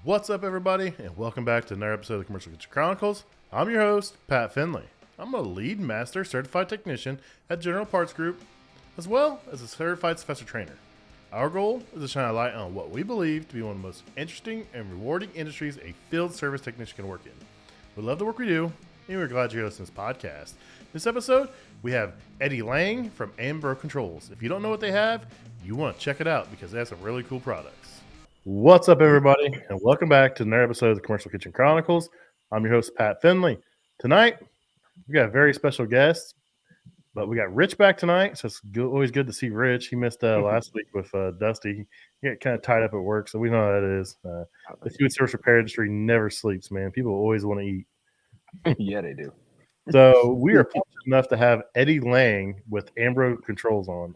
What's up, everybody, and welcome back to another episode of the Commercial Kitchen Chronicles. I'm your host, Pat Finley. I'm a lead master certified technician at General Parts Group, as well as a certified professor trainer. Our goal is to shine a light on what we believe to be one of the most interesting and rewarding industries a field service technician can work in. We love the work we do, and we're glad you're listening to this podcast. This episode, we have Eddie Lange from Ambro Controls. If you don't know what they have, you want to check it out because they have some really cool products. What's up, everybody, and welcome back to another episode of the Commercial Kitchen Chronicles. I'm your host, Pat Finley. Tonight, we got a very special guest, but we got Rich back tonight, so it's always good to see Rich. He missed last week with Dusty. He got kind of tied up at work, so we know how that is. The food service repair industry never sleeps, man. People always want to eat. Yeah, they do. So we are fortunate enough to have Eddie Lange with Ambro Controls on.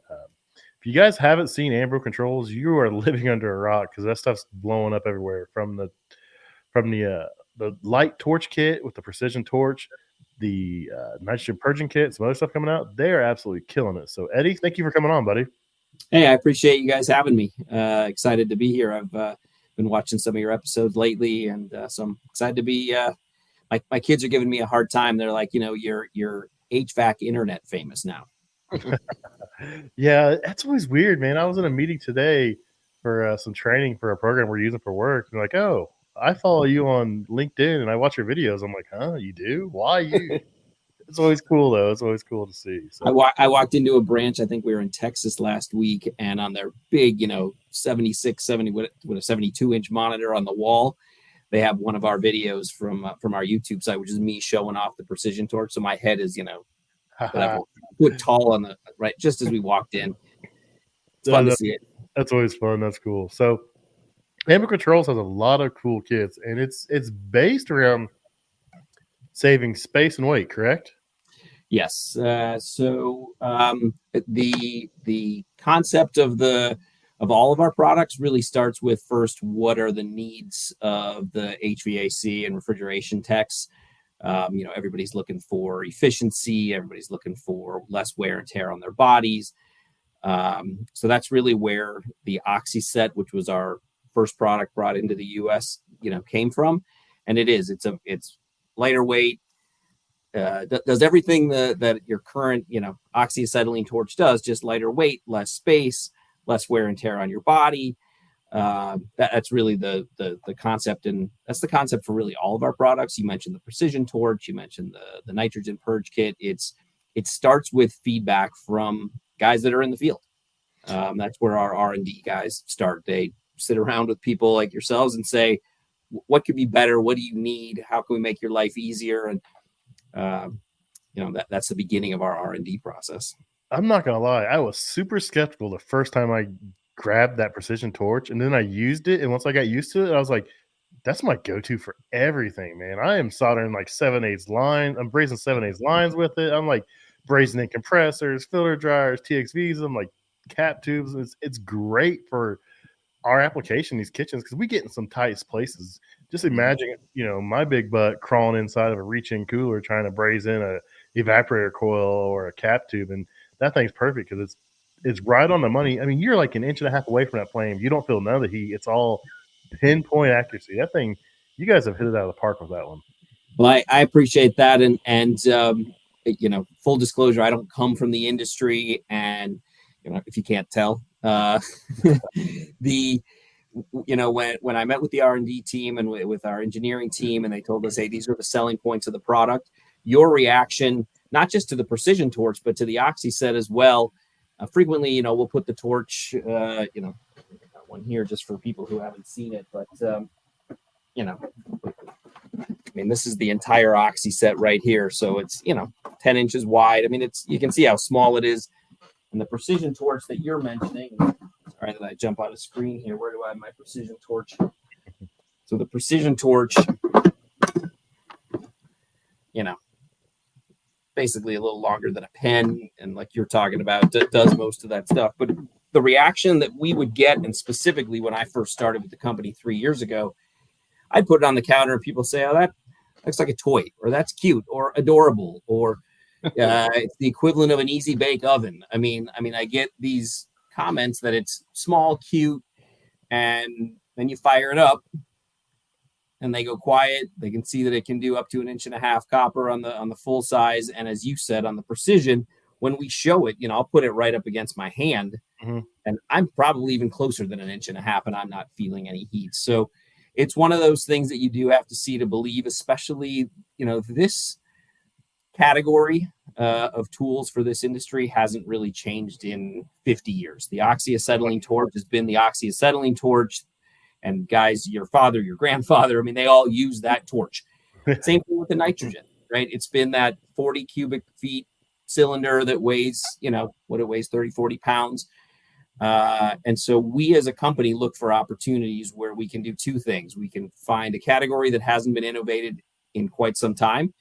If you guys haven't seen Ambro Controls, you are living under a rock because that stuff's blowing up everywhere. From the light torch kit with the precision torch, the nitrogen purging kit, some other stuff coming out. They are absolutely killing it. So Eddie, thank you for coming on, buddy. Hey, I appreciate you guys having me. Excited to be here. I've been watching some of your episodes lately, and so I'm excited to be. My kids are giving me a hard time. They're like, you're HVAC internet famous now. Yeah, that's always weird, man. I was in a meeting today for some training for a program we're using for work. And like, oh, I follow you on LinkedIn and I watch your videos. I'm like, huh, you do? Why you? It's always cool, though. It's always cool to see. So. I walked into a branch. I think we were in Texas last week, and on their big, 76, 70, with a 72-inch monitor on the wall, they have one of our videos from our YouTube site, which is me showing off the precision torch. So my head is, whatever, foot tall on the right, just as we walked in. It's fun to see it. That's always fun. That's cool. So Ambro Controls has a lot of cool kits, and it's based around saving space and weight, correct? Yes. So the concept of all of our products really starts with first, what are the needs of the HVAC and refrigeration techs? Everybody's looking for efficiency. Everybody's looking for less wear and tear on their bodies. So that's really where the OxySet, which was our first product brought into the U.S., came from. And it's lighter weight, does everything that your current, oxyacetylene torch does, just lighter weight, less space, less wear and tear on your body. That's really the concept, and that's the concept for really all of our products. You mentioned the precision torch, you mentioned the nitrogen purge kit. It starts with feedback from guys that are in the field. That's where our R&D guys start. They sit around with people like yourselves and say, what could be better? What do you need? How can we make your life easier? And that's the beginning of our R&D process. I'm not gonna lie, I was super skeptical the first time I grabbed that precision torch, and then I used it, and once I got used to it, I was like, that's my go-to for everything, man. I am soldering like 7/8 lines. I'm brazing 7/8 lines with it. I'm like brazing in compressors, filter dryers, TXVs. I'm like cap tubes. It's great for our application, these kitchens, because we get in some tight places. Just imagine, my big butt crawling inside of a reach-in cooler trying to braze in a evaporator coil or a cap tube, and that thing's perfect because it's right on the money. I mean, you're like an inch and a half away from that flame. You don't feel none of the heat. It's all pinpoint accuracy. That thing, you guys have hit it out of the park with that one. Well, I appreciate that. And full disclosure, I don't come from the industry. And, if you can't tell, when I met with the R&D team and with our engineering team, and they told us, hey, these are the selling points of the product, your reaction, not just to the precision torch, but to the OxySet as well. Frequently, we'll put the torch, got one here just for people who haven't seen it, but, this is the entire OxySet right here. So it's, 10 inches wide. You can see how small it is. And the precision torch that you're mentioning, sorry that I jump on the screen here. Where do I have my precision torch? So the precision torch, basically a little longer than a pen, and like you're talking about, does most of that stuff. But the reaction that we would get, and specifically when I first started with the company 3 years ago, I'd put it on the counter and people say, oh, that looks like a toy, or that's cute, or adorable, or it's the equivalent of an easy bake oven. I get these comments that it's small, cute, and then you fire it up and they go quiet. They can see that it can do up to 1.5 inches copper on the full size. And as you said, on the precision, when we show it, I'll put it right up against my hand, and I'm probably even closer than 1.5 inches, and I'm not feeling any heat. So it's one of those things that you do have to see to believe, especially, this category of tools for this industry hasn't really changed in 50 years. The oxyacetylene torch has been the oxyacetylene torch. And guys, your father, your grandfather, they all use that torch. Same thing with the nitrogen, right? It's been that 40 cubic feet cylinder that weighs, what it weighs, 30, 40 pounds. And so we as a company look for opportunities where we can do two things. We can find a category that hasn't been innovated in quite some time,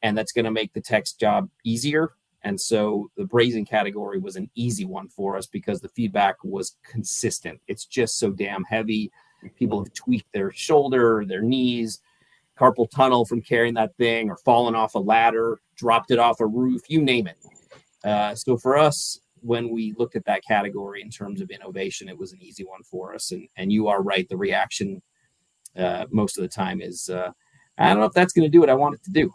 and that's going to make the tech's job easier. And so the brazing category was an easy one for us because the feedback was consistent. It's just so damn heavy. People have tweaked their shoulder, their knees, carpal tunnel from carrying that thing, or fallen off a ladder, dropped it off a roof, you name it. So for us, when we looked at that category in terms of innovation, it was an easy one for us. And you are right. The reaction most of the time is, I don't know if that's going to do what I want it to do.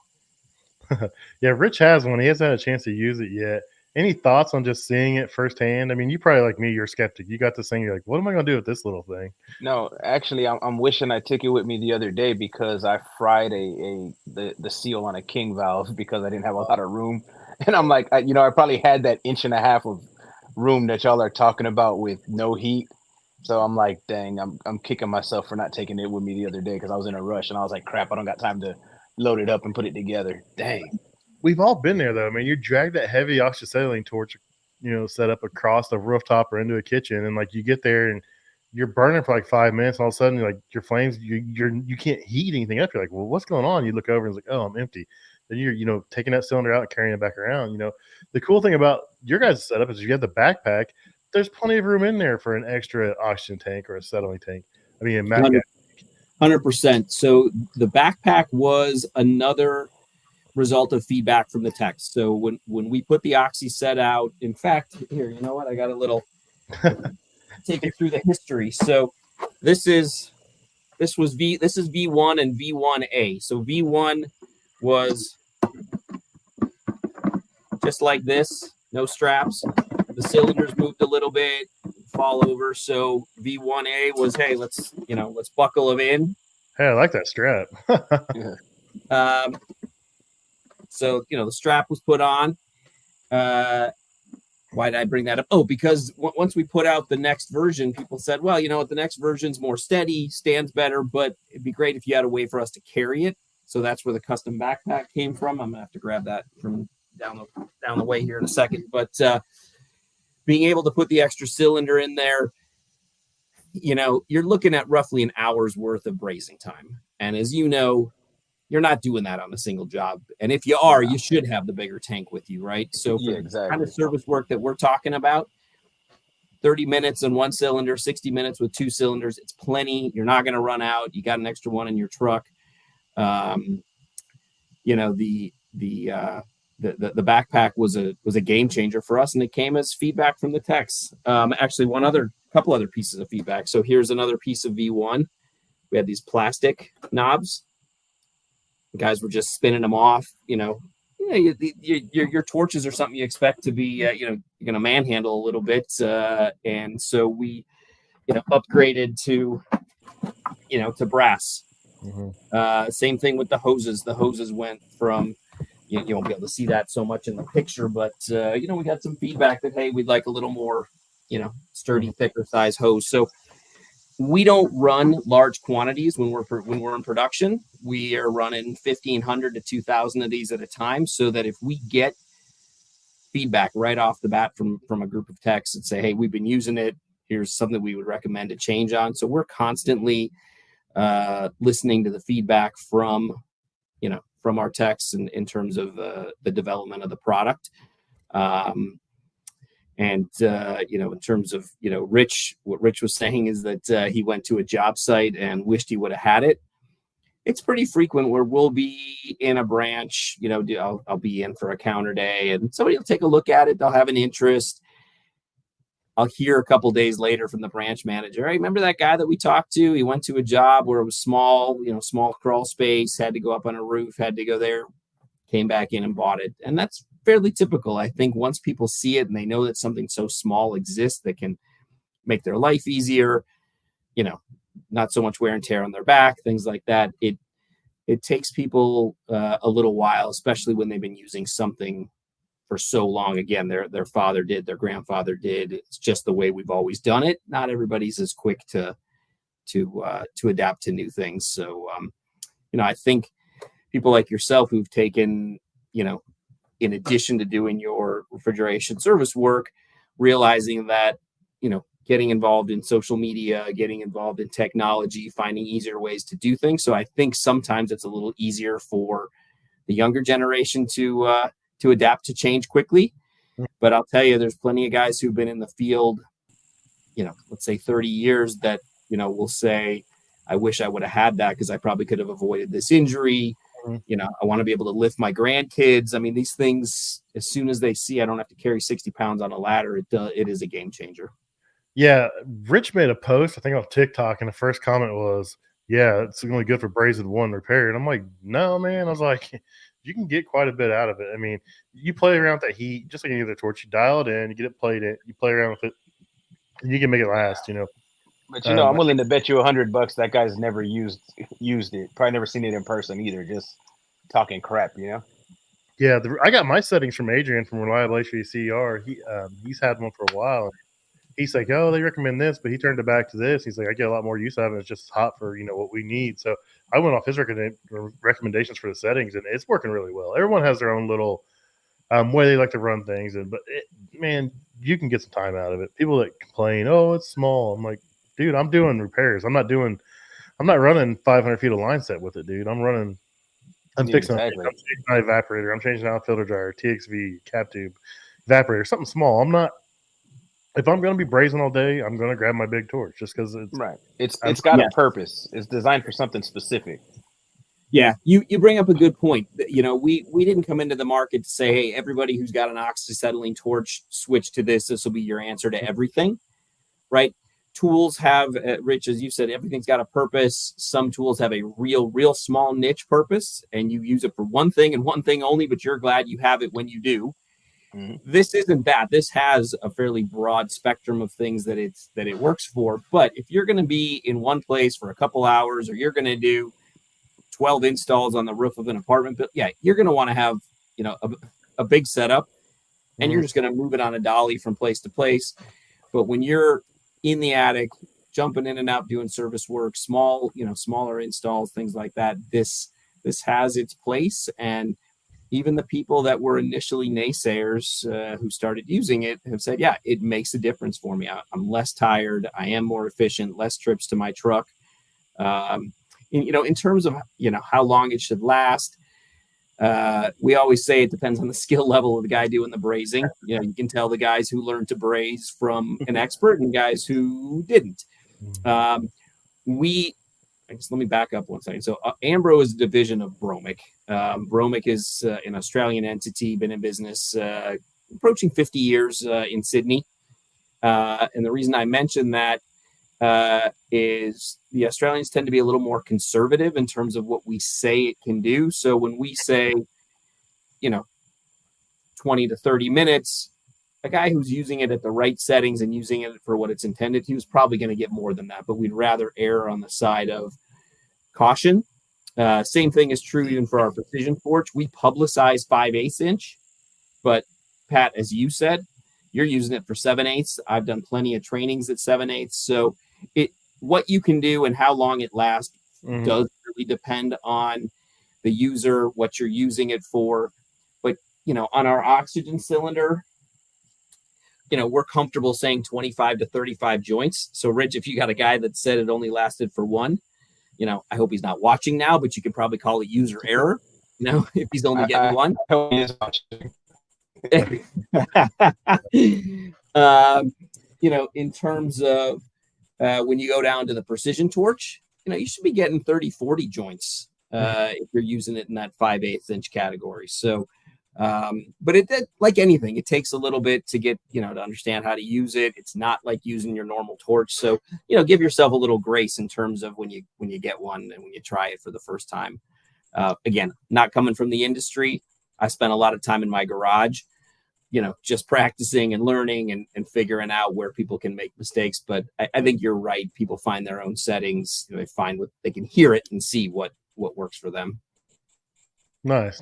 Yeah, Rich has one. He hasn't had a chance to use it yet. Any thoughts on just seeing it firsthand? You probably, like me, you're a skeptic. You got this thing, you're like, what am I going to do with this little thing? No, actually, I'm wishing I took it with me the other day because I fried the seal on a king valve because I didn't have a lot of room. And I'm like, I probably had that 1.5 inches of room that y'all are talking about with no heat. So I'm like, dang, I'm kicking myself for not taking it with me the other day because I was in a rush and I was like, crap, I don't got time to load it up and put it together. Dang. We've all been there, though. You drag that heavy oxyacetylene torch, set up across the rooftop or into a kitchen, and like you get there and you're burning for like 5 minutes. And all of a sudden, like your flames, you can't heat anything up. You're like, well, what's going on? You look over and it's like, oh, I'm empty. Then you're taking that cylinder out and carrying it back around. The cool thing about your guys' setup is you have the backpack. There's plenty of room in there for an extra oxygen tank or a acetylene tank. A 100%. So the backpack was another result of feedback from the techs. So when we put the oxy set out, in fact, here, you know what? I got a little take it through the history. So this is V1 and V1A. So V1 was just like this, no straps. The cylinders moved a little bit, fall over. So V1A was, hey, let's buckle them in. Hey, I like that strap. So, the strap was put on. Why did I bring that up? Oh, because once we put out the next version, people said, well, the next version's more steady, stands better, but it'd be great if you had a way for us to carry it. So that's where the custom backpack came from. I'm going to have to grab that from down the way here in a second. But being able to put the extra cylinder in there, you're looking at roughly an hour's worth of brazing time. And as you know, you're not doing that on a single job. And if you are, you should have the bigger tank with you, right? So for the kind of service work that we're talking about, 30 minutes on one cylinder, 60 minutes with two cylinders, it's plenty. You're not going to run out. You got an extra one in your truck. The backpack was a game changer for us, and it came as feedback from the techs. Actually, couple other pieces of feedback. So here's another piece of V1. We had these plastic knobs. The guys were just spinning them off. Your torches are something you expect to be, you're going to manhandle a little bit. And so we, upgraded to brass. Mm-hmm. Same thing with the hoses. The hoses went from, you won't be able to see that so much in the picture, but, we got some feedback that, hey, we'd like a little more, sturdy, thicker size hose. So we don't run large quantities when we're in production. We are running 1,500 to 2,000 of these at a time, so that if we get feedback right off the bat from a group of techs that say, hey, we've been using it, here's something we would recommend to change on. So we're constantly listening to the feedback from our techs in terms of the development of the product. And in terms of, Rich, what Rich was saying is that he went to a job site and wished he would have had it. It's pretty frequent where we'll be in a branch, I'll be in for a counter day and somebody will take a look at it. They'll have an interest. I'll hear a couple days later from the branch manager, hey, remember that guy that we talked to? He went to a job where it was small, small crawl space, had to go up on a roof, had to go there, came back in and bought it. And that's fairly typical. I think once people see it and they know that something so small exists that can make their life easier, not so much wear and tear on their back, things like that. It takes people a little while, especially when they've been using something for so long. Again, their father did, their grandfather did. It's just the way we've always done it. Not everybody's as quick to adapt to new things. So, I think people like yourself who've taken, in addition to doing your refrigeration service work, realizing that, getting involved in social media, getting involved in technology, finding easier ways to do things. So I think sometimes it's a little easier for the younger generation to adapt to change quickly. But I'll tell you, there's plenty of guys who've been in the field, let's say 30 years that, will say, I wish I would have had that because I probably could have avoided this injury. I want to be able to lift my grandkids. I mean, these things, as soon as they see I don't have to carry 60 pounds on a ladder, it is a game changer. Yeah, Rich made a post, I think, on TikTok, and the first comment was, yeah, it's only good for brazing one repair. And I'm like, no, man. I was like, you can get quite a bit out of it. I mean, you play around with that heat, just like any other torch. You dial it in, you get it plated, you play around with it, and you can make it last, But I'm willing to bet you $100 that guy's never used it. Probably never seen it in person either. Just talking crap, Yeah, I got my settings from Adrian from Reliable HVACR. He's had one for a while. He's like, oh, they recommend this, but he turned it back to this. He's like, I get a lot more use out of it. It's just hot for, what we need. So I went off his recommendations for the settings, and it's working really well. Everyone has their own little way they like to run things. Man, you can get some time out of it. People that complain, oh, it's small. I'm like, dude, I'm doing repairs. I'm not running 500 feet of line set with it, dude. I'm fixing I'm changing my evaporator. I'm changing out filter dryer, TXV, cap tube, evaporator, something small. If I'm going to be brazing all day, I'm going to grab my big torch just because it's right. It's got a purpose. It's designed for something specific. Yeah, you bring up a good point. We didn't come into the market to say, hey, everybody who's got an oxyacetylene torch, switch to this. This will be your answer to everything, right? Tools have, Rich, as you said, everything's got a purpose. Some tools have a real small niche purpose, and you use it for one thing and one thing only, but you're glad you have it when you do. This isn't that. This has a fairly broad spectrum of things that it works for. But if you're going to be in one place for a couple hours, or you're going to do 12 installs on the roof of an apartment, you're going to want to have a big setup, and you're just going to move it on a dolly from place to place. But when you're in the attic, jumping in and out, doing service work, smaller installs, things like that, this has its place. And even the people that were initially naysayers who started using it have said, yeah, it makes a difference for me. I'm less tired. I am more efficient, less trips to my truck. In terms of, how long it should last, we always say it depends on the skill level of the guy doing the brazing. You can tell the guys who learned to braze from an expert and guys who didn't. Let me back up one second. So Ambro is a division of Bromic. Bromic is an Australian entity, been in business approaching 50 years in Sydney. And the reason I mention that is the Australians tend to be a little more conservative in terms of what we say it can do. So when we say, 20 to 30 minutes, a guy who's using it at the right settings and using it for what it's intended to is probably going to get more than that, but we'd rather err on the side of caution. Same thing is true even for our precision torch. We publicize 5/8 inch, but Pat, as you said, you're using it for 7/8. I've done plenty of trainings at 7/8. So what you can do and how long it lasts does really depend on the user, what you're using it for. But, on our oxygen cylinder, we're comfortable saying 25 to 35 joints. So, Rich, if you got a guy that said it only lasted for one, I hope he's not watching now, but you can probably call it user error, if he's only getting one. In terms of when you go down to the precision torch, you should be getting 30, 40 joints if you're using it in that 5/8 inch category. So But it like anything, it takes a little bit to get, to understand how to use it. It's not like using your normal torch. So, give yourself a little grace in terms of when you get one and when you try it for the first time. Again, not coming from the industry. I spent a lot of time in my garage, just practicing and learning and figuring out where people can make mistakes. But I think you're right. People find their own settings. They find what they can hear it and see what works for them. Nice.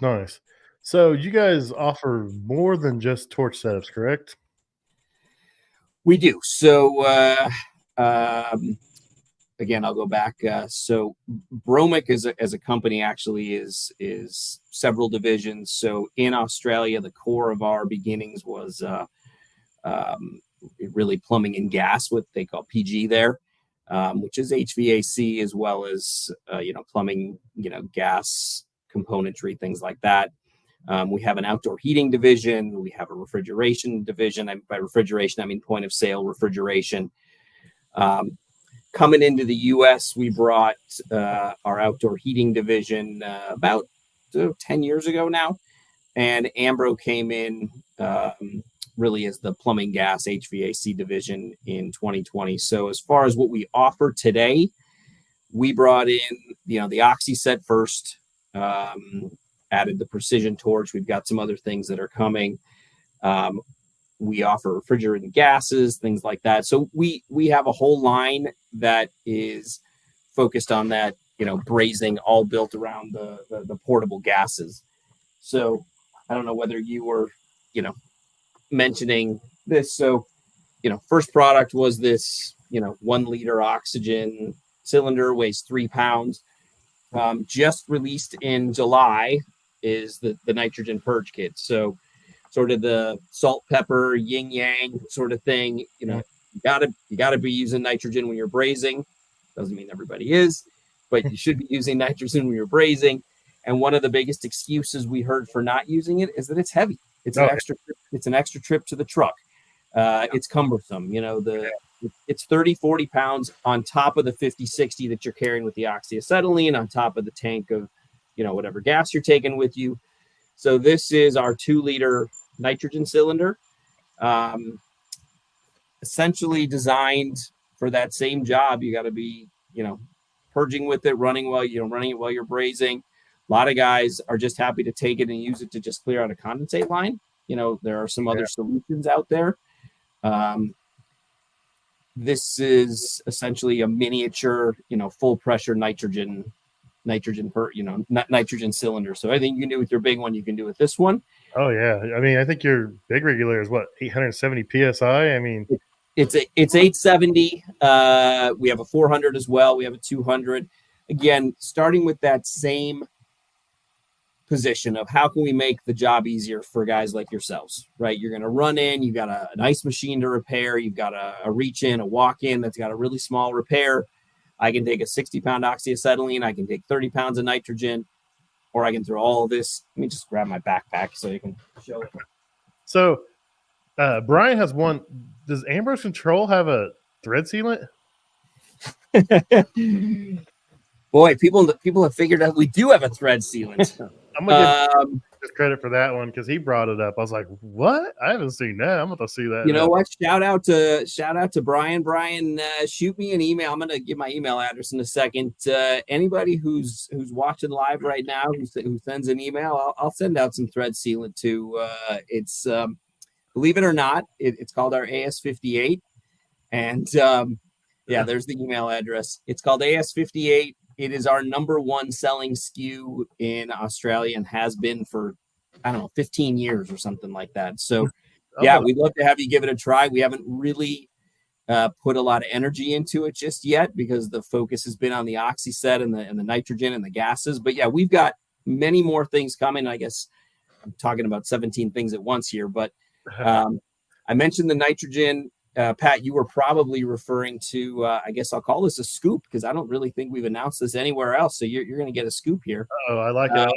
So you guys offer more than just torch setups, correct? We do. So again, I'll go back. So Bromic as a company actually is several divisions. So in Australia, the core of our beginnings was really plumbing and gas, what they call PG there, which is HVAC as well as plumbing, gas componentry, things like that. We have an outdoor heating division. We have a refrigeration division. By refrigeration, I mean point of sale refrigeration. Coming into the U.S., we brought our outdoor heating division about 10 years ago now. And Ambro came in really as the plumbing, gas, HVAC division in 2020. So as far as what we offer today, we brought in, the Oxy set first, added the precision torch. We've got some other things that are coming. We offer refrigerant gases, things like that. So we have a whole line that is focused on that, brazing, all built around the portable gases. So I don't know whether you were, mentioning this. So, first product was this, 1 liter oxygen cylinder, weighs 3 pounds. Just released in July is the nitrogen purge kit. So sort of the salt, pepper, yin yang sort of thing. You gotta be using nitrogen when you're brazing. Doesn't mean everybody is, but you should be using nitrogen when you're brazing. And one of the biggest excuses we heard for not using it is that it's heavy. It's an extra trip to the truck. It's cumbersome. It's 30, 40 pounds on top of the 50, 60 that you're carrying with the oxyacetylene, on top of the tank of, whatever gas you're taking with you. So this is our 2 liter nitrogen cylinder, essentially designed for that same job. You got to be, purging with it, running it while you're brazing. A lot of guys are just happy to take it and use it to just clear out a condensate line. There are some other solutions out there. This is essentially a miniature, full pressure nitrogen cylinder. So anything you can do with your big one, you can do with this one. Oh yeah. I mean, I think your big regulator is what, 870 PSI? I mean, it's 870. We have a 400 as well. We have a 200. Again, starting with that same position of how can we make the job easier for guys like yourselves, right? You're going to run in, you've got an ice machine to repair, you've got a reach in, a walk in that's got a really small repair. I can take a 60-pound oxyacetylene, I can take 30 pounds of nitrogen, or I can throw all of this. Let me just grab my backpack so you can show it. So Brian has one. Does Ambro Control have a thread sealant? Boy, people have figured out we do have a thread sealant. I'm gonna give just credit for that one because he brought it up. I was like, "What? I haven't seen that. I'm gonna see that." You know what? Shout out to Brian. Brian, shoot me an email. I'm gonna give my email address in a second. Anybody who's watching live right now who sends an email, I'll send out some thread sealant too. It's believe it or not, it's called our AS58, and there's the email address. It's called AS58. It is our #1 selling SKU in Australia and has been for, 15 years or something like that. So, we'd love to have you give it a try. We haven't really put a lot of energy into it just yet because the focus has been on the oxy set and the nitrogen and the gases. But yeah, we've got many more things coming. I guess I'm talking about 17 things at once here, but I mentioned the nitrogen. Pat, you were probably referring to, I guess I'll call this a scoop because I don't really think we've announced this anywhere else. So you're going to get a scoop here. Oh, I like it.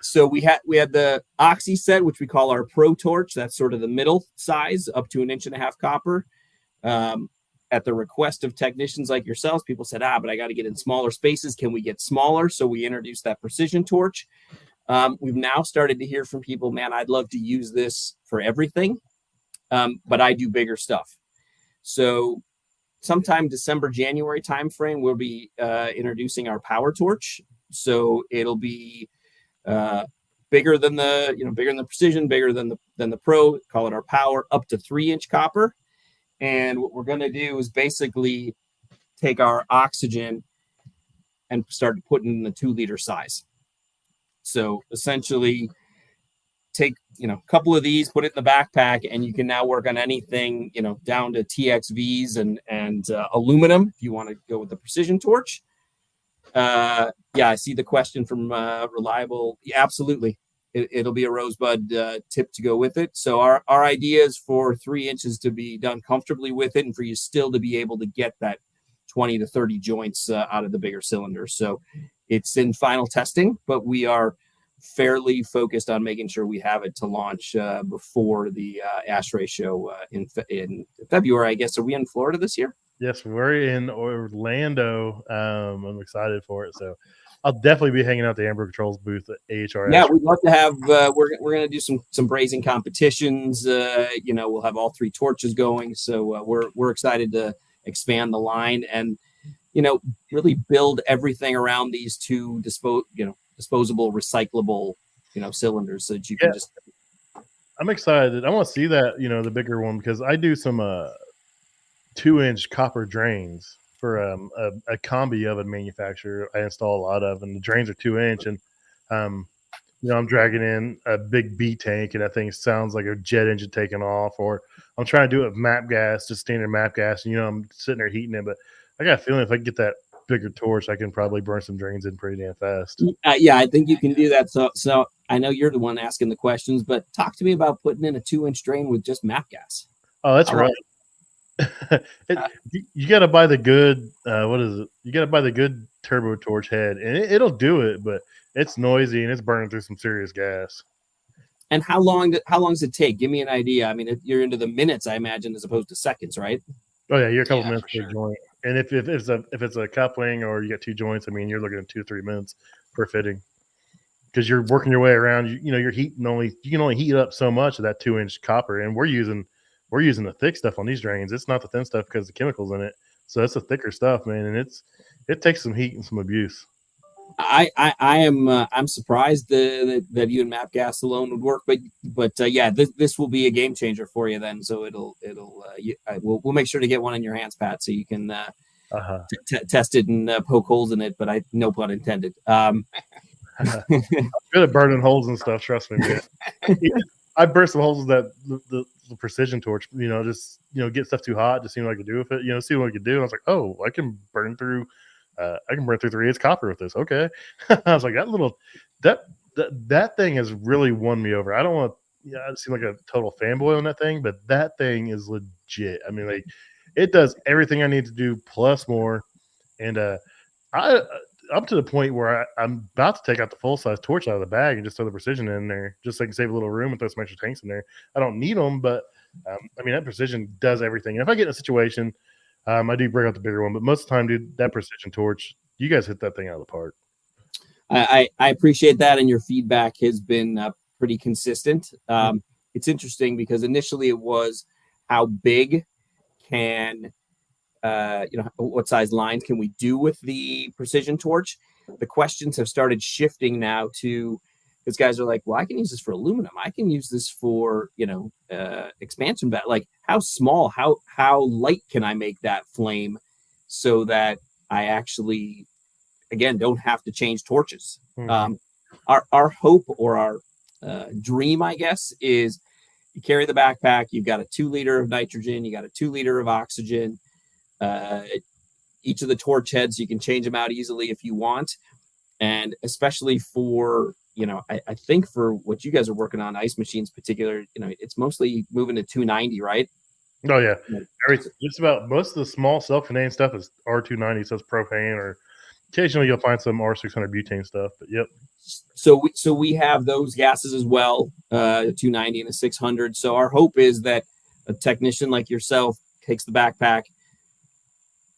So we had the oxy set, which we call our Pro Torch. That's sort of the middle size, up to 1.5 inches copper. At the request of technicians like yourselves, people said, but I got to get in smaller spaces. Can we get smaller? So we introduced that precision torch. We've now started to hear from people, man, I'd love to use this for everything, but I do bigger stuff. So sometime December, January timeframe, we'll be introducing our power torch. So it'll be bigger than the precision, bigger than the pro. Call it our power, up to 3-inch copper. And what we're going to do is basically take our oxygen and start putting in the 2-liter size. So essentially, take a couple of these, put it in the backpack, and you can now work on anything down to TXVs and aluminum if you want to go with the precision torch. I see the question from Reliable. Yeah, absolutely, it'll be a rosebud tip to go with it. So our idea is for 3 inches to be done comfortably with it, and for you still to be able to get that 20 to 30 joints out of the bigger cylinder. So it's in final testing, but we are fairly focused on making sure we have it to launch before the ASHRAE show in February, I guess. Are we in Florida this year? Yes, we're in Orlando. I'm excited for it. So I'll definitely be hanging out at the Ambro Controls booth at AHR. Yeah, we'd love to have, we're going to do some brazing competitions. We'll have all 3 torches going. So we're excited to expand the line and, really build everything around these 2 disposable, recyclable, cylinders so that you can just. I'm excited. I want to see that, the bigger one, because I do some 2-inch copper drains for a combi oven manufacturer I install a lot of, and the drains are 2-inch, and I'm dragging in a big B tank, and that thing sounds like a jet engine taking off. Or I'm trying to do it with MAP gas, just standard MAP gas, and I'm sitting there heating it. But I got a feeling if I can get that bigger torch, I can probably burn some drains in pretty damn fast. I think you can do that. So I know you're the one asking the questions, but talk to me about putting in a 2-inch drain with just MAP gas. Oh, that's right. You got to buy the good. What is it? You got to buy the good turbo torch head, and it'll do it. But it's noisy and it's burning through some serious gas. And how long does it take? Give me an idea. I mean, if you're into the minutes, I imagine, as opposed to seconds, right? Oh yeah, you're a couple minutes per joint. And if it's a coupling or you got 2 joints, I mean, you're looking at 2 to 3 minutes per fitting, because you're working your way around. You're heating you can only heat up so much of that 2-inch copper, and we're using the thick stuff on these drains. It's not the thin stuff because the chemicals in it. So it's the thicker stuff, man, and it takes some heat and some abuse. I'm surprised that you and MAP gas alone would work, but this will be a game changer for you then. So we'll make sure to get one in your hands, Pat, so you can test it and poke holes in it. But no pun intended. I'm good at burning holes and stuff. Trust me, man. I burst some holes with the precision torch. Get stuff too hot, just seem like to do with it. See what I could do. And I was like, oh, I can burn through 3/8 copper with this. Okay. I was like, that thing has really won me over. I don't want to seem like a total fanboy on that thing, but that thing is legit. I mean, it does everything I need to do plus more. And I'm to the point where I'm about to take out the full size torch out of the bag and just throw the precision in there, just so I can save a little room and throw some extra tanks in there. I don't need them, but that precision does everything. And if I get in a situation, I do bring out the bigger one, but most of the time, dude, that precision torch, you guys hit that thing out of the park. I appreciate that, and your feedback has been pretty consistent. It's interesting because initially it was how big can what size lines can we do with the precision torch? The questions have started shifting now to, because guys are like, well, I can use this for aluminum. I can use this for, expansion bat. Like, how small, how light can I make that flame so that I actually, again, don't have to change torches? Mm-hmm. Our hope or our dream, I guess, is you carry the backpack, you've got a 2 liter of nitrogen, you got a 2 liter of oxygen. Each of the torch heads, you can change them out easily if you want. And especially for, I think for what you guys are working on, ice machines particular, it's mostly moving to 290, right? Oh, yeah. Just about most of the small self-contained stuff is R290, so it's propane, or occasionally you'll find some R600 butane stuff, but yep. So we have those gases as well, 290 and a 600. So our hope is that a technician like yourself takes the backpack,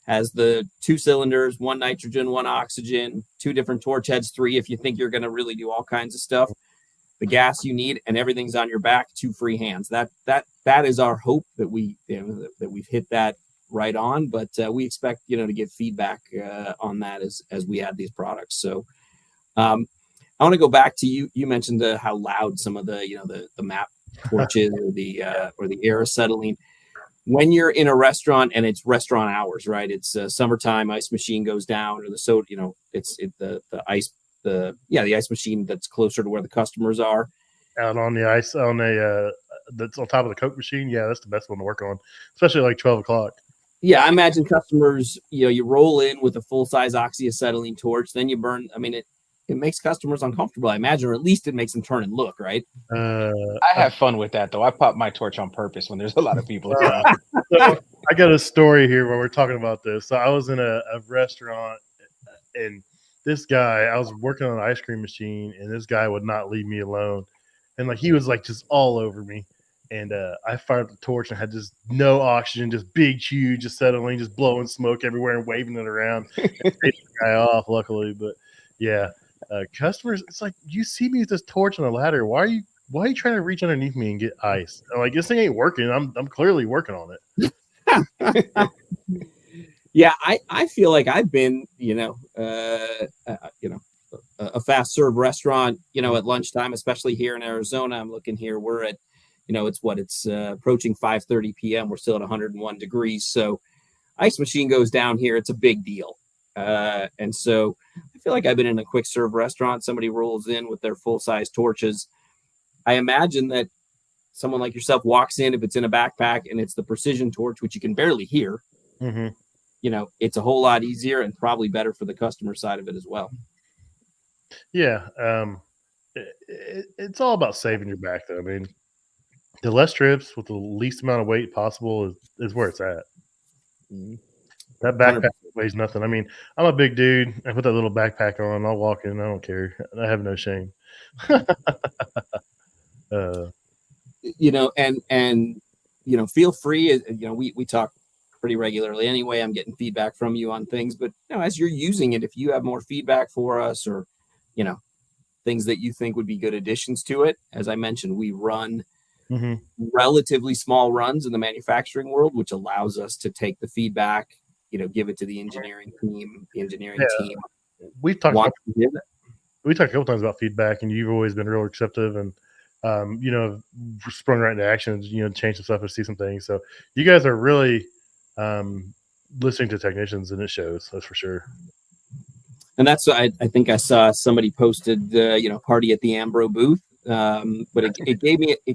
has the 2 cylinders, 1 nitrogen, 1 oxygen, 2 different torch heads, 3 if you think you're going to really do all kinds of stuff. The gas you need, and everything's on your back, 2 free hands. That is our hope that we've hit that right on. But we expect to get feedback on that as we add these products. So I want to go back to you. You mentioned how loud some of the map torches or the air acetylene. When you're in a restaurant and it's restaurant hours, right? It's summertime, ice machine goes down, or the soda, the ice machine that's closer to where the customers are. Out on the ice, that's on top of the Coke machine. Yeah, that's the best one to work on, especially like 12 o'clock. Yeah, I imagine customers, you roll in with a full-size oxyacetylene torch, then you burn. I mean, it makes customers uncomfortable, I imagine, or at least it makes them turn and look, right? I have fun with that, though. I pop my torch on purpose when there's a lot of people. So I got a story here where we're talking about this. So I was in a restaurant, and this guy, I was working on an ice cream machine, and this guy would not leave me alone. And like he was like just all over me. And I fired the torch and had just no oxygen, just big, huge acetylene, just blowing smoke everywhere and waving it around. And chased the guy off, luckily. But yeah, customers, it's like, you see me with this torch on a ladder. Why are you trying to reach underneath me and get ice? I'm like, this thing ain't working. I'm clearly working on it. Yeah, I feel like I've been, a fast serve restaurant, at lunchtime, especially here in Arizona. I'm looking here. We're at, it's approaching 5:30 p.m. We're still at 101 degrees. So ice machine goes down here. It's a big deal. And so I feel like I've been in a quick serve restaurant. Somebody rolls in with their full size torches. I imagine that someone like yourself walks in, if it's in a backpack and it's the precision torch, which you can barely hear, it's a whole lot easier and probably better for the customer side of it as well. Yeah. It's all about saving your back, though. I mean, the less trips with the least amount of weight possible is where it's at. That backpack weighs nothing. I mean, I'm a big dude. I put that little backpack on. I'll walk in. I don't care. I have no shame. Feel free. We talk pretty regularly anyway. I'm getting feedback from you on things, but as you're using it, if you have more feedback for us or, things that you think would be good additions to it, as I mentioned, we run relatively small runs in the manufacturing world, which allows us to take the feedback, give it to the engineering team. Team. We've talked a couple times about feedback, and you've always been real receptive and, sprung right into action, change some stuff and see some things. So you guys are really listening to technicians, and it shows. That's for sure. And that's, I think I saw somebody posted, party at the Ambro booth. But it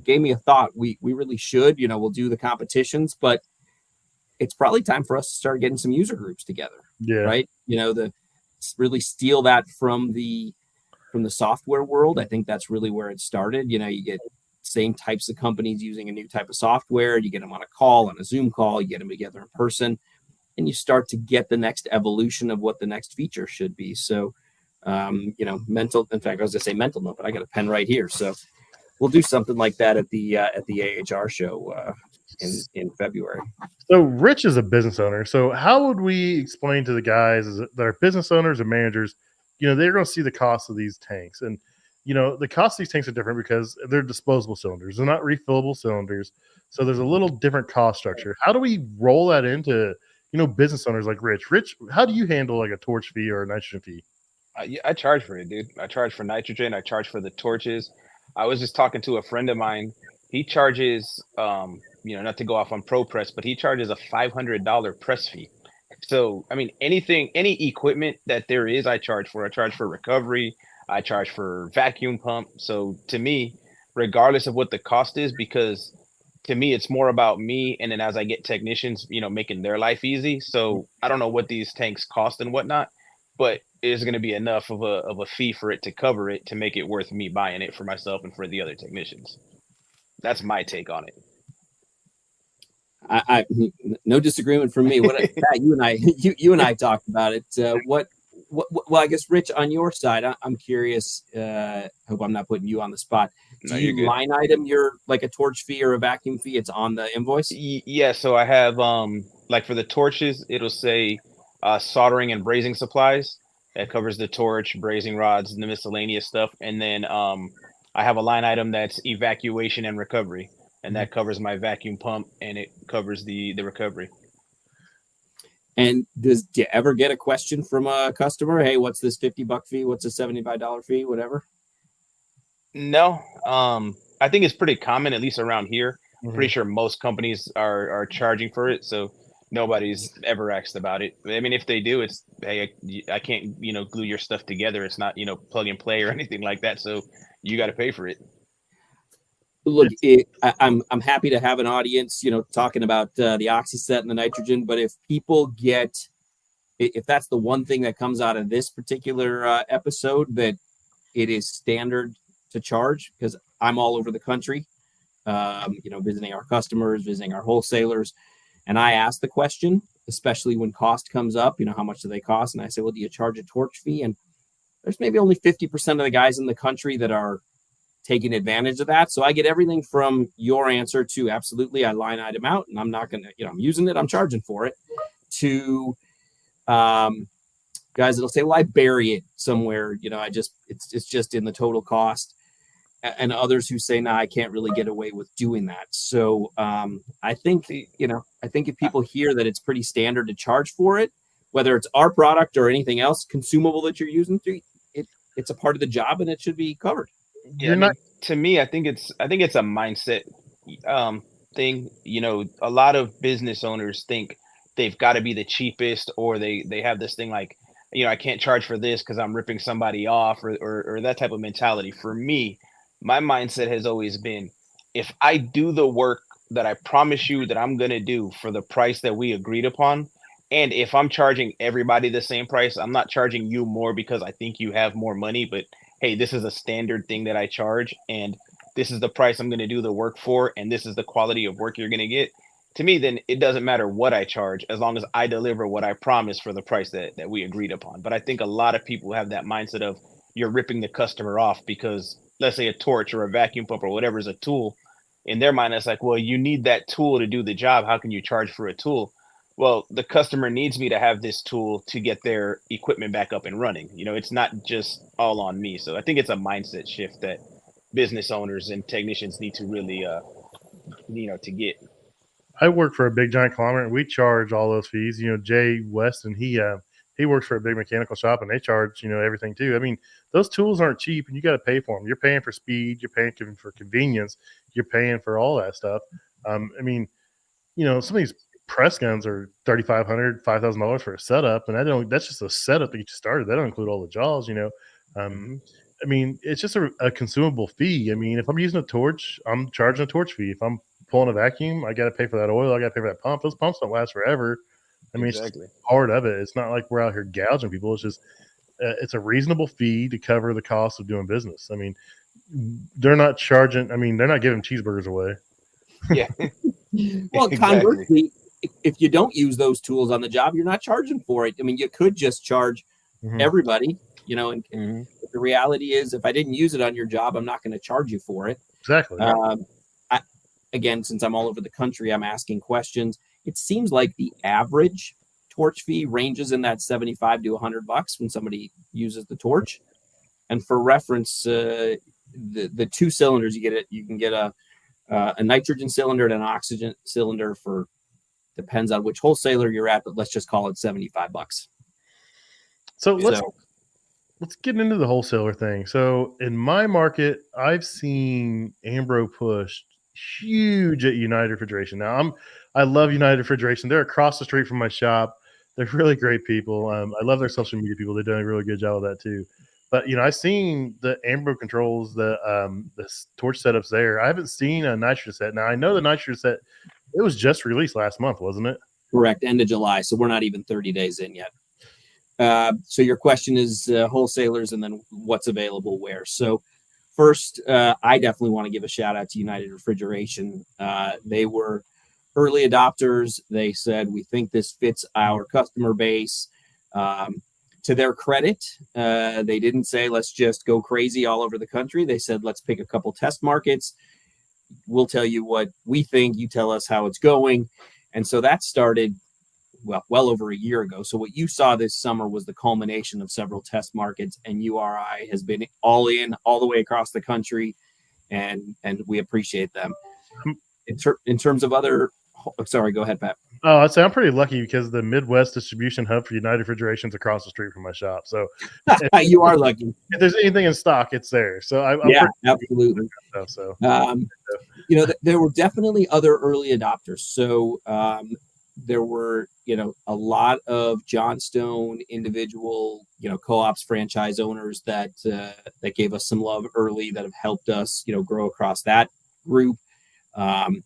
gave me a thought. We really should, we'll do the competitions, but it's probably time for us to start getting some user groups together. Yeah. Right. Really steal that from the software world. I think that's really where it started. You get same types of companies using a new type of software. You get them on a call, on a Zoom call, you get them together in person, and you start to get the next evolution of what the next feature should be. So, mental, in fact, I was going to say mental note, but I got a pen right here. So we'll do something like that at the AHR show in February. So Rich is a business owner. So how would we explain to the guys that are business owners and managers, they're going to see the cost of these tanks, and, the cost of these tanks are different because they're disposable cylinders. They're not refillable cylinders. So there's a little different cost structure. How do we roll that into, business owners like Rich? Rich, how do you handle like a torch fee or a nitrogen fee? I charge for it, dude. I charge for nitrogen. I charge for the torches. I was just talking to a friend of mine. He charges, not to go off on ProPress, but he charges a $500 press fee. So, I mean, any equipment that there is, I charge for. I charge for recovery. I charge for vacuum pump. So to me, regardless of what the cost is, because to me, it's more about me. And then as I get technicians, making their life easy. So I don't know what these tanks cost and whatnot, but it's going to be enough of a fee for it to cover it, to make it worth me buying it for myself and for the other technicians. That's my take on it. I no disagreement from me. Pat, you and I talked about it. Well, I guess Rich, on your side, I'm curious. Hope I'm not putting you on the spot. Do you line item your like a torch fee or a vacuum fee? It's on the invoice? Yeah, so I have like for the torches, it'll say soldering and brazing supplies. That covers the torch, brazing rods, and the miscellaneous stuff. And then I have a line item that's evacuation and recovery, and that covers my vacuum pump and it covers the recovery. And do you ever get a question from a customer? Hey, what's this $50 fee? What's a $75 fee? Whatever. No, I think it's pretty common, at least around here. Pretty sure most companies are charging for it, so nobody's ever asked about it. I mean, if they do, it's hey, I can't glue your stuff together. It's not plug and play or anything like that. So you got to pay for it. Look, I'm happy to have an audience, talking about the oxyset and the nitrogen. But if that's the one thing that comes out of this particular episode, that it is standard to charge, because I'm all over the country, visiting our customers, visiting our wholesalers. And I ask the question, especially when cost comes up, how much do they cost? And I say, well, do you charge a torch fee? And there's maybe only 50% of the guys in the country that are taking advantage of that. So I get everything from your answer to absolutely, I line item out and I'm not going to, I'm using it, I'm charging for it, to guys that'll say, well, I bury it somewhere, it's just in the total cost. And others who say, no, I can't really get away with doing that. So I think if people hear that it's pretty standard to charge for it, whether it's our product or anything else consumable that you're using, it's a part of the job and it should be covered. Yeah, to me, I think it's a mindset thing. A lot of business owners think they've got to be the cheapest, or they have this thing like, I can't charge for this because I'm ripping somebody off, or that type of mentality. For me, my mindset has always been, if I do the work that I promise you that I'm going to do for the price that we agreed upon, and if I'm charging everybody the same price, I'm not charging you more because I think you have more money, but hey, this is a standard thing that I charge, and this is the price I'm going to do the work for, and this is the quality of work you're going to get. To me, then it doesn't matter what I charge, as long as I deliver what I promised for the price that we agreed upon. But I think a lot of people have that mindset of, you're ripping the customer off because, let's say, a torch or a vacuum pump or whatever is a tool. In their mind, it's like, well, you need that tool to do the job. How can you charge for a tool? Well, the customer needs me to have this tool to get their equipment back up and running. It's not just all on me. So I think it's a mindset shift that business owners and technicians need to really, to get. I work for a big giant conglomerate, and we charge all those fees. Jay Weston, he works for a big mechanical shop, and they charge everything too. I mean, those tools aren't cheap, and you got to pay for them. You're paying for speed, you're paying for convenience, you're paying for all that stuff. I mean, some of these press guns are $3,500, $5,000 for a setup, and that's just a setup to get you started. That don't include all the jaws. I mean, it's just a consumable fee. I mean, if I'm using a torch, I'm charging a torch fee. If I'm pulling a vacuum, I got to pay for that oil. I got to pay for that pump. Those pumps don't last forever. I mean, exactly. It's part of it. It's not like we're out here gouging people. It's just it's a reasonable fee to cover the cost of doing business. I mean, they're not charging. I mean, they're not giving cheeseburgers away. Yeah. Well, conversely, if you don't use those tools on the job, you're not charging for it. I mean, you could just charge everybody, and the reality is, if I didn't use it on your job, I'm not going to charge you for it. Exactly. Again, since I'm all over the country, I'm asking questions. It seems like the average torch fee ranges in that $75 to $100 when somebody uses the torch. And for reference, the two cylinders, you can get a nitrogen cylinder and an oxygen cylinder for, depends on which wholesaler you're at, but let's just call it $75. So let's get into the wholesaler thing. So in my market, I've seen Ambro pushed huge at United Refrigeration. Now I love United Refrigeration. They're across the street from my shop. They're really great people. I love their social media people. They've done a really good job with that too. But I've seen the Ambro Controls, the torch setups there. I haven't seen a nitrogen set. Now I know the nitrogen set, it was just released last month, wasn't it? Correct, end of July. So we're not even 30 days in yet. So your question is wholesalers and then what's available where. So first, I definitely want to give a shout out to United Refrigeration. They were early adopters. They said, we think this fits our customer base. to their credit, they didn't say, let's just go crazy all over the country. They said, let's pick a couple test markets. We'll tell you what we think. You tell us how it's going. And so that started, well over a year ago. So what you saw this summer was the culmination of several test markets, and URI has been all in all the way across the country, and we appreciate them. In terms of other, sorry, go ahead, Pat. Oh, I'd say I'm pretty lucky because the Midwest distribution hub for United Refrigeration's across the street from my shop. So you are lucky. If there's anything in stock, it's there. So I'm absolutely. Stuff, so there were definitely other early adopters. So there were a lot of Johnstone individual co-ops, franchise owners that gave us some love early, that have helped us grow across that group. Some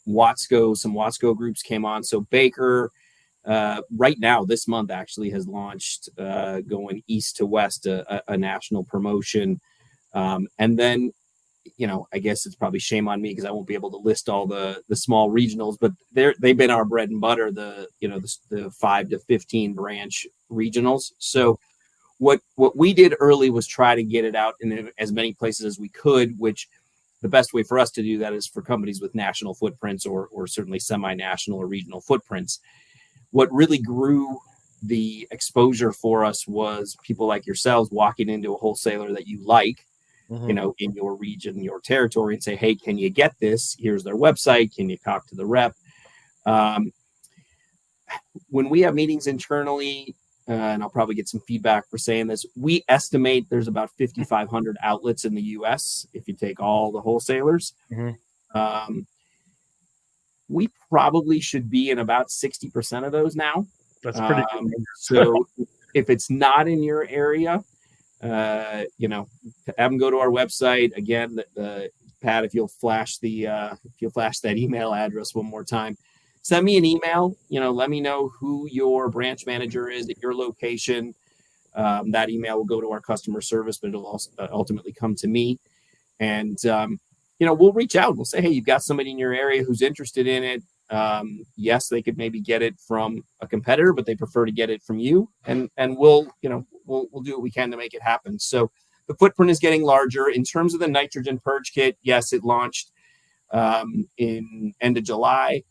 Watsco groups came on. So Baker, right now, this month actually has launched going east to west, a national promotion. And then, I guess it's probably shame on me because I won't be able to list all the small regionals, but they've been our bread and butter, the 5 to 15 branch regionals. So what we did early was try to get it out in as many places as we could, which the best way for us to do that is for companies with national footprints or certainly semi-national or regional footprints. What really grew the exposure for us was people like yourselves walking into a wholesaler that you like, in your region, your territory, and say, hey, can you get this? Here's their website. Can you talk to the rep? When we have meetings internally, and I'll probably get some feedback for saying this, we estimate there's about 5,500 outlets in the U.S. if you take all the wholesalers. We probably should be in about 60% of those now. That's pretty good. So if it's not in your area, have them go to our website. Again, Pat, if you'll flash that email address one more time, send me an email, let me know who your branch manager is at your location. That email will go to our customer service, but it'll also ultimately come to me. And, we'll reach out. We'll say, hey, you've got somebody in your area who's interested in it. Yes, they could maybe get it from a competitor, but they prefer to get it from you. And we'll do what we can to make it happen. So the footprint is getting larger. In terms of the nitrogen purge kit, yes, it launched in end of July.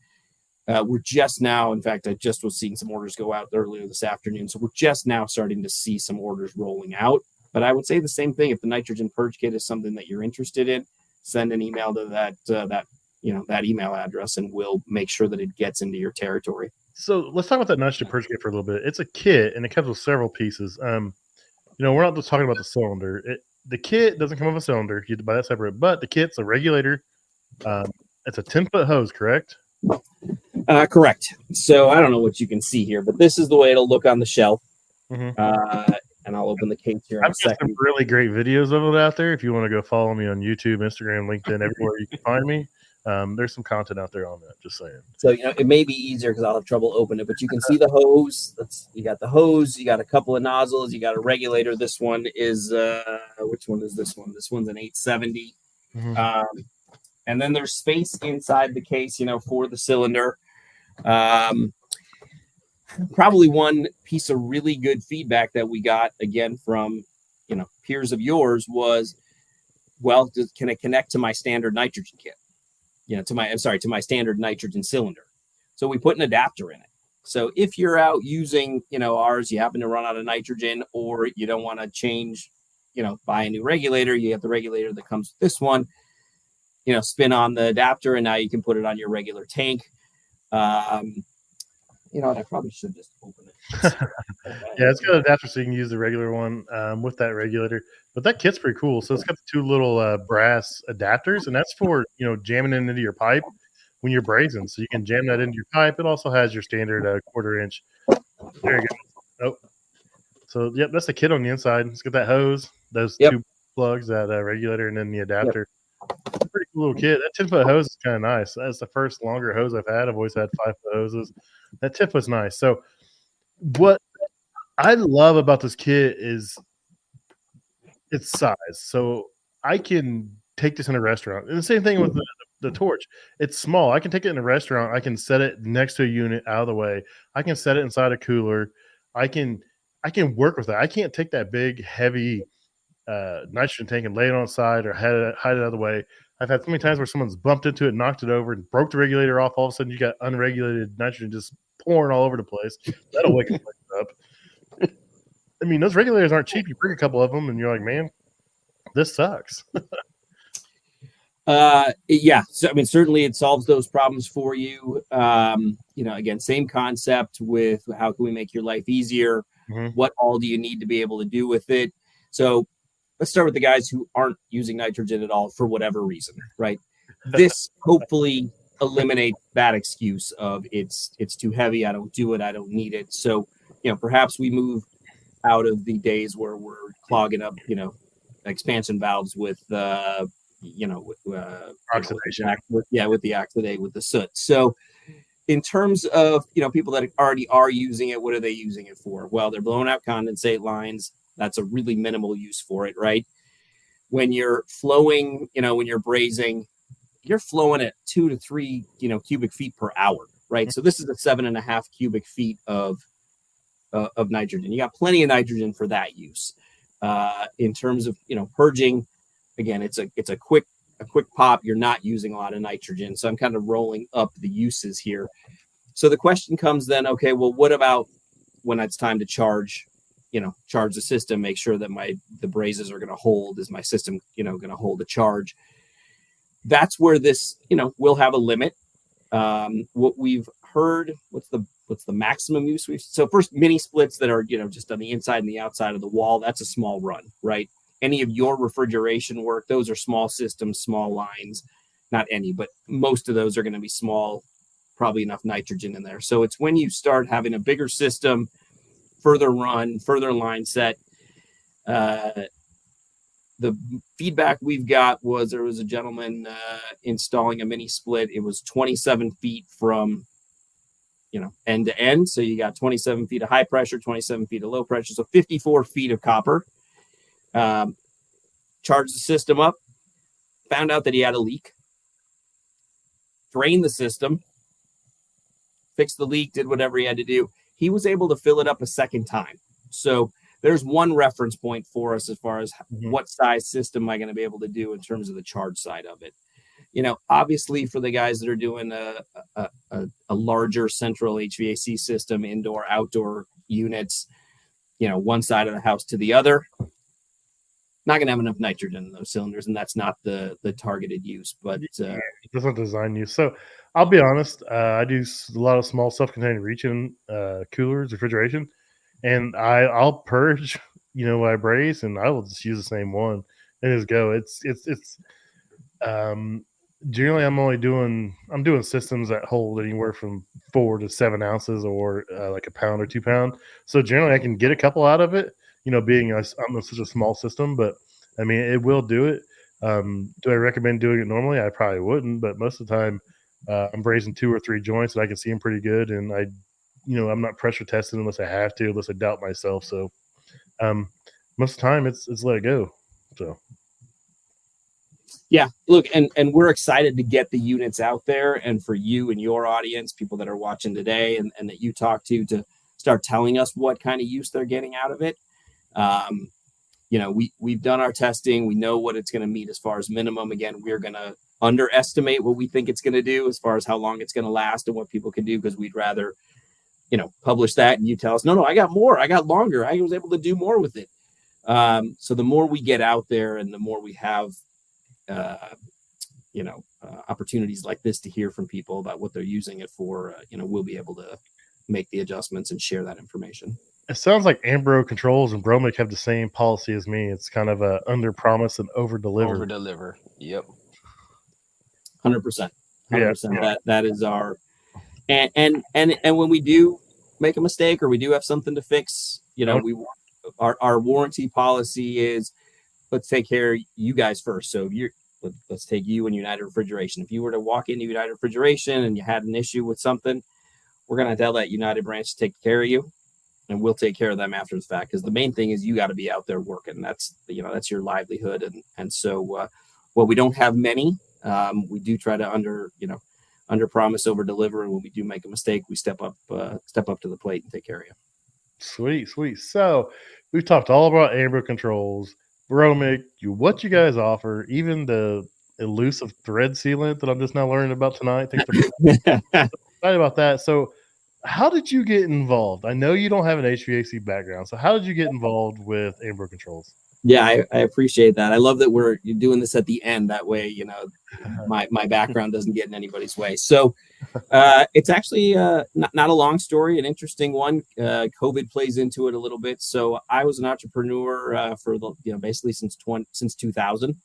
We're just now, in fact, I just was seeing some orders go out earlier this afternoon. So we're just now starting to see some orders rolling out. But I would say the same thing. If the nitrogen purge kit is something that you're interested in, send an email to that email address, and we'll make sure that it gets into your territory. So let's talk about that nitrogen purge kit for a little bit. It's a kit, and it comes with several pieces. We're not just talking about the cylinder. The kit doesn't come with a cylinder. You have to buy that separate. But the kit's a regulator. It's a 10-foot hose, correct? Correct. So I don't know what you can see here, but this is the way it'll look on the shelf. And I'll open the case here in a second. I've got some really great videos of it out there. If you want to go follow me on YouTube, Instagram, LinkedIn, everywhere you can find me. There's some content out there on that. Just saying. So it may be easier because I'll have trouble opening it, but you can see the hose. You got the hose. You got a couple of nozzles. You got a regulator. This one is which one is this one? This one's an 870. And then there's space inside the case, for the cylinder. Probably one piece of really good feedback that we got again from peers of yours was, well, can it connect to my standard nitrogen kit? To my standard nitrogen cylinder. So we put an adapter in it. So if you're out using ours, you happen to run out of nitrogen, or you don't want to change, buy a new regulator, you have the regulator that comes with this one, spin on the adapter, and now you can put it on your regular tank. I probably should just open it. Yeah, it's got an adapter so you can use the regular one with that regulator. But that kit's pretty cool. So it's got the two little brass adapters, and that's for jamming it into your pipe when you're brazing. So you can jam that into your pipe. It also has your standard 1/4 inch. There you go. Oh, so yep, that's the kit on the inside. It's got that hose, those two plugs, that regulator, and then the adapter. Pretty cool little kit. That 10-foot hose is kind of nice. That's the first longer hose I've had. I've always had 5-foot hoses. That tip was nice. So what I love about this kit is its size. So I can take this in a restaurant. And the same thing with the torch. It's small. I can take it in a restaurant. I can set it next to a unit out of the way. I can set it inside a cooler. I can I can work with that. I can't take that big, heavy nitrogen tank and lay it on the side or hide it out of the way. I've had so many times where someone's bumped into it, knocked it over, and broke the regulator off. All of a sudden, you got unregulated nitrogen just pouring all over the place. That'll wake a place up. I mean, those regulators aren't cheap. You break a couple of them, and you're like, man, this sucks. Yeah. So, I mean, certainly it solves those problems for you. Again, same concept with how can we make your life easier? Mhm. What all do you need to be able to do with it? So let's start with the guys who aren't using nitrogen at all for whatever reason, right? This hopefully eliminates that excuse of it's too heavy, I don't do it, I don't need it. So, perhaps we move out of the days where we're clogging up, expansion valves with Oxidation. with the oxidate, with the soot. So in terms of people that already are using it, what are they using it for? Well, they're blowing out condensate lines. That's a really minimal use for it, right? When you're flowing, when you're brazing, you're flowing at 2 to 3 cubic feet per hour, right? So this is a 7.5 cubic feet of nitrogen. You got plenty of nitrogen for that use. In terms of purging, again, it's a quick pop. You're not using a lot of nitrogen, so I'm kind of rolling up the uses here. So the question comes then, okay, well, what about when it's time to charge the system, make sure that the brazes are going to hold? Is my system going to hold a charge? That's where this will have a limit. What we've heard, what's the maximum use? So first, mini splits that are just on the inside and the outside of the wall, that's a small run, right? Any of your refrigeration work, those are small systems, small lines. Not any, but most of those are going to be small, probably enough nitrogen in there. So it's when you start having a bigger system, further run, further line set. The feedback we've got was there was a gentleman installing a mini split. It was 27 feet from end to end. So you got 27 feet of high pressure, 27 feet of low pressure. So 54 feet of copper. Charged the system up, found out that he had a leak, drained the system, fixed the leak, did whatever he had to do. He was able to fill it up a second time. So there's one reference point for us as far as what size system am I going to be able to do in terms of the charge side of it. Obviously for the guys that are doing a larger central HVAC system, indoor, outdoor units, one side of the house to the other, not going to have enough nitrogen in those cylinders, and that's not the targeted use. But It's not design use. So I'll be honest, I do a lot of small self-contained reach-in coolers, refrigeration, and I'll purge, what I braze, and I will just use the same one and just go. It's generally I'm doing systems that hold anywhere from 4 to 7 ounces or like a pound or 2 pound. So generally I can get a couple out of it, being I'm such a small system, but I mean, it will do it. Do I recommend doing it normally? I probably wouldn't, but most of the time I'm brazing 2 or 3 joints and I can see them pretty good. And I'm not pressure tested unless I have to, unless I doubt myself. So most of the time it's let it go. So. Yeah, look, and we're excited to get the units out there, and for you and your audience, people that are watching today and that you talk to start telling us what kind of use they're getting out of it. We've done our testing. We know what it's going to meet as far as minimum. Again, we're going to underestimate what we think it's going to do as far as how long it's going to last and what people can do, because we'd rather, publish that and you tell us, no, I got more, I got longer, I was able to do more with it. So the more we get out there and the more we have, opportunities like this to hear from people about what they're using it for, we'll be able to make the adjustments and share that information. It sounds like Ambro Controls and Bromic have the same policy as me. It's kind of a under promise and over deliver. Over deliver. Yep. 100%. Yeah. That is our, and when we do make a mistake or we do have something to fix, our warranty policy is, let's take care of you guys first. So let's take you and United Refrigeration. If you were to walk into United Refrigeration and you had an issue with something, we're going to tell that United branch to take care of you, and we'll take care of them after the fact. Because the main thing is you got to be out there working. That's your livelihood. And so, we don't have many. We do try to under promise, over deliver. And when we do make a mistake, we step up to the plate and take care of you. Sweet, sweet. So we've talked all about Ambro Controls, Bromic, what you guys offer, even the elusive thread sealant that I'm just now learning about tonight. Thanks for excited about that. So how did you get involved? I know you don't have an HVAC background. So how did you get involved with Ambro Controls? Yeah, I appreciate that. I love that you're doing this at the end. That way, my background doesn't get in anybody's way. So it's actually not a long story, an interesting one. COVID plays into it a little bit. So I was an entrepreneur for basically since 2000.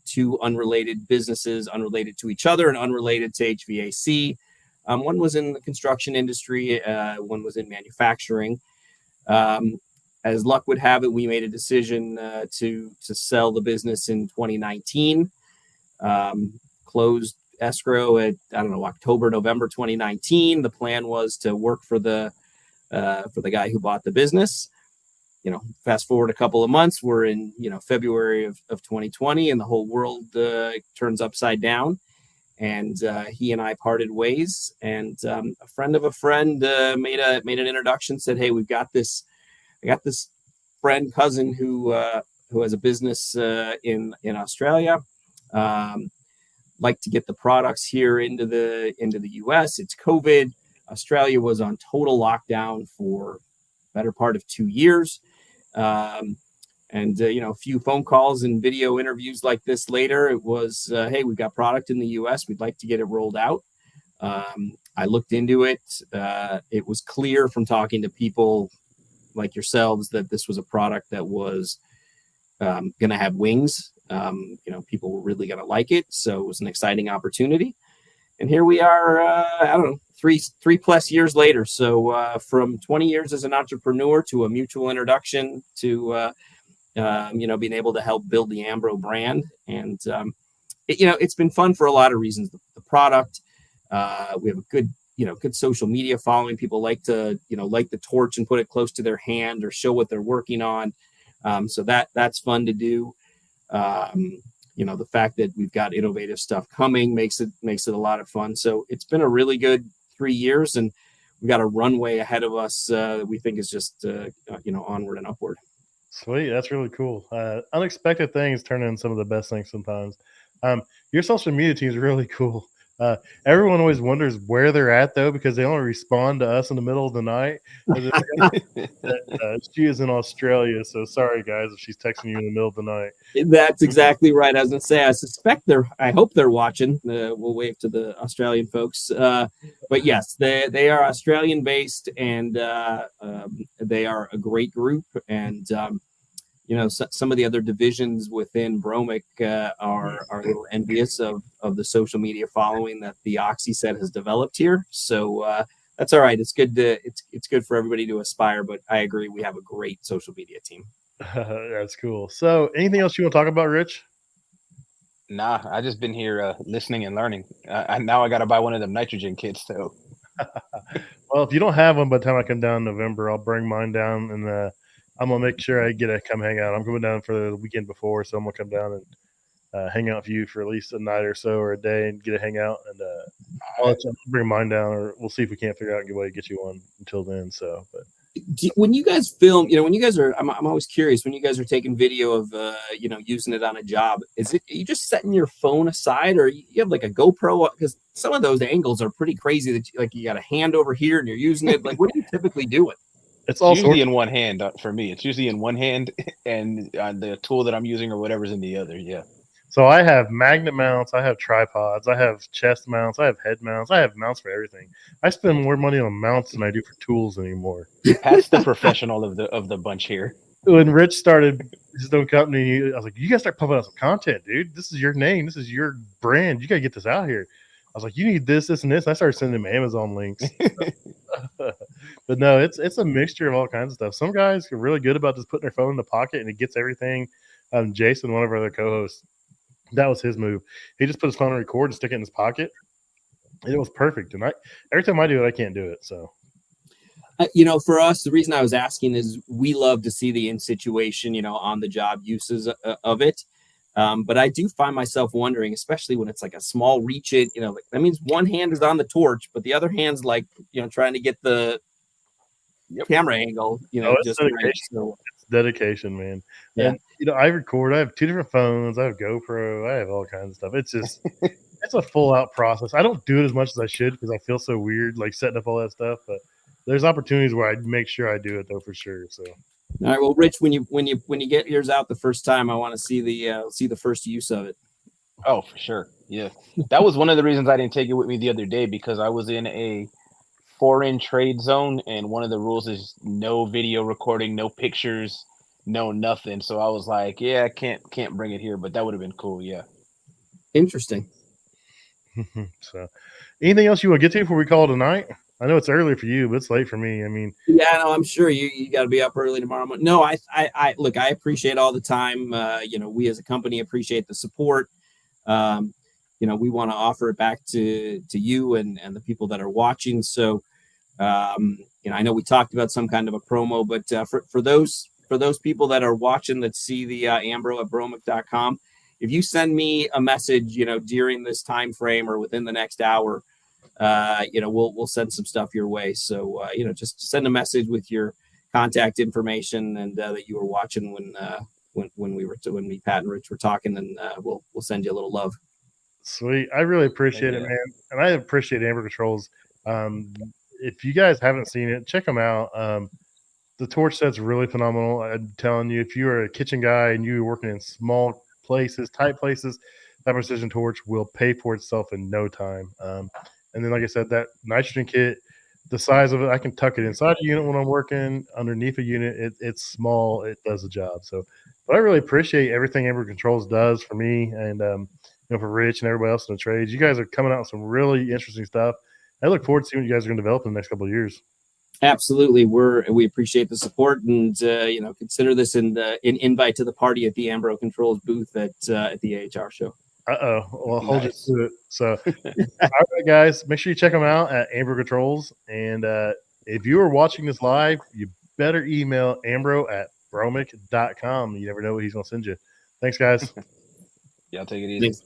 Two unrelated businesses, unrelated to each other and unrelated to HVAC. One was in the construction industry, one was in manufacturing. As luck would have it, we made a decision to sell the business in 2019. Closed escrow at October, November 2019. The plan was to work for the guy who bought the business. Fast forward a couple of months, we're in February of 2020, and the whole world turns upside down. And he and I parted ways. And a friend of a friend made an introduction. Said, "Hey, I got this cousin who has a business in Australia. Like to get the products here into the US. It's COVID. Australia was on total lockdown for better part of 2 years. A few phone calls and video interviews like this later, it was, hey, we've got product in the US. We'd like to get it rolled out. I looked into it. It was clear from talking to people like yourselves that this was a product that was going to have wings. People were really going to like it. So it was an exciting opportunity. And here we are, 3+ years later. So from 20 years as an entrepreneur to a mutual introduction to, being able to help build the Ambro brand. And, it's been fun for a lot of reasons. The product, we have a good social media following. People like to, light the torch and put it close to their hand or show what they're working on. So that's fun to do. The fact that we've got innovative stuff coming makes it a lot of fun. So it's been a really good 3 years, and we've got a runway ahead of us that we think is just, onward and upward. Sweet. That's really cool. Unexpected things turn in some of the best things sometimes. Your social media team is really cool. Everyone always wonders where they're at, though, because they only respond to us in the middle of the night. She is in Australia, so sorry, guys, if she's texting you in the middle of the night. That's exactly right. I was going to say, I hope they're watching. We'll wave to the Australian folks. But yes, they are Australian-based, and they are a great group. And some of the other divisions within Bromic are a little envious of the social media following that the Oxy set has developed here. So that's all right. It's good it's good for everybody to aspire. But I agree, we have a great social media team. That's cool. So anything else you want to talk about, Rich? Nah, I just been here listening and learning. Now I got to buy one of them nitrogen kits. So, well, if you don't have one by the time I come down in November, I'll bring mine down, and I'm gonna make sure I get to come hang out. I'm coming down for the weekend before, so I'm gonna come down and hang out with you for at least a night or so or a day and get to hang out. And I'll bring mine down, or we'll see if we can't figure out a way to get you one until then. So, but when you guys film, when you guys are, I'm always curious when you guys are taking video of, using it on a job. Are you just setting your phone aside, or you have like a GoPro? Because some of those angles are pretty crazy. That you got a hand over here and you're using it. Like, what are you typically doing? It's usually in one hand for me. It's usually in one hand, and the tool that I'm using or whatever's in the other. Yeah. So I have magnet mounts, I have tripods, I have chest mounts, I have head mounts, I have mounts for everything. I spend more money on mounts than I do for tools anymore. That's the professional of the bunch here. When Rich started his own company, I was like, "You gotta start pumping out some content, dude. This is your name. This is your brand. You gotta get this out here." I was like, "You need this, this, and this." And I started sending him Amazon links. But no, it's a mixture of all kinds of stuff. Some guys are really good about just putting their phone in the pocket and it gets everything. Jason, one of our other co-hosts, that was his move. He just put his phone on record and stick it in his pocket. And it was perfect. And every time I do it, I can't do it. So, for us, the reason I was asking is we love to see the in situation, on the job uses of it. But I do find myself wondering, especially when it's like a small reach it, that means one hand is on the torch, but the other hand's like, trying to get the camera angle, Oh, it's just right. dedication. So It's dedication, man. Yeah. And I record. I have 2 different phones. I have GoPro. I have all kinds of stuff. It's just it's a full out process. I don't do it as much as I should because I feel so weird like setting up all that stuff. But there's opportunities where I make sure I do it though for sure. So all right, well, Rich, when you get yours out the first time, I want to see the first use of it. Oh, for sure. Yeah. That was one of the reasons I didn't take it with me the other day, because I was in a foreign trade zone, and one of the rules is no video recording, no pictures, no nothing. So I was like, yeah, I can't bring it here, but that would have been cool. Yeah. Interesting. so anything else you want to get to before we call it a night? I know it's early for you, but it's late for me. I mean, yeah, no, I'm sure you got to be up early tomorrow. No, I look, I appreciate all the time. We as a company appreciate the support. We want to offer it back to you and the people that are watching. So, I know we talked about some kind of a promo, but for those people that are watching that see the Ambro at bromic.com, if you send me a message, during this time frame or within the next hour, we'll send some stuff your way. So, just send a message with your contact information and that you were watching when me, Pat, and Rich were talking, and we'll send you a little love. Sweet. I really appreciate it, man. And I appreciate Ambro Controls. If you guys haven't seen it, check them out. The torch set's really phenomenal. I'm telling you, if you are a kitchen guy and you're working in small places, tight places, that precision torch will pay for itself in no time. And then, like I said, that nitrogen kit, the size of it, I can tuck it inside a unit when I'm working. Underneath a unit, it's small. It does the job. So, but I really appreciate everything Ambro Controls does for me and, for Rich and everybody else in the trades. You guys are coming out with some really interesting stuff. I look forward to seeing what you guys are going to develop in the next couple of years. Absolutely. We appreciate the support, and consider this an invite to the party at the Ambro Controls booth at the AHR show. Well, hold you to it. So, all right, guys, make sure you check them out at Ambro Controls. And if you are watching this live, you better email ambro@bromic.com. You never know what he's going to send you. Thanks, guys. Y'all take it easy. Thanks.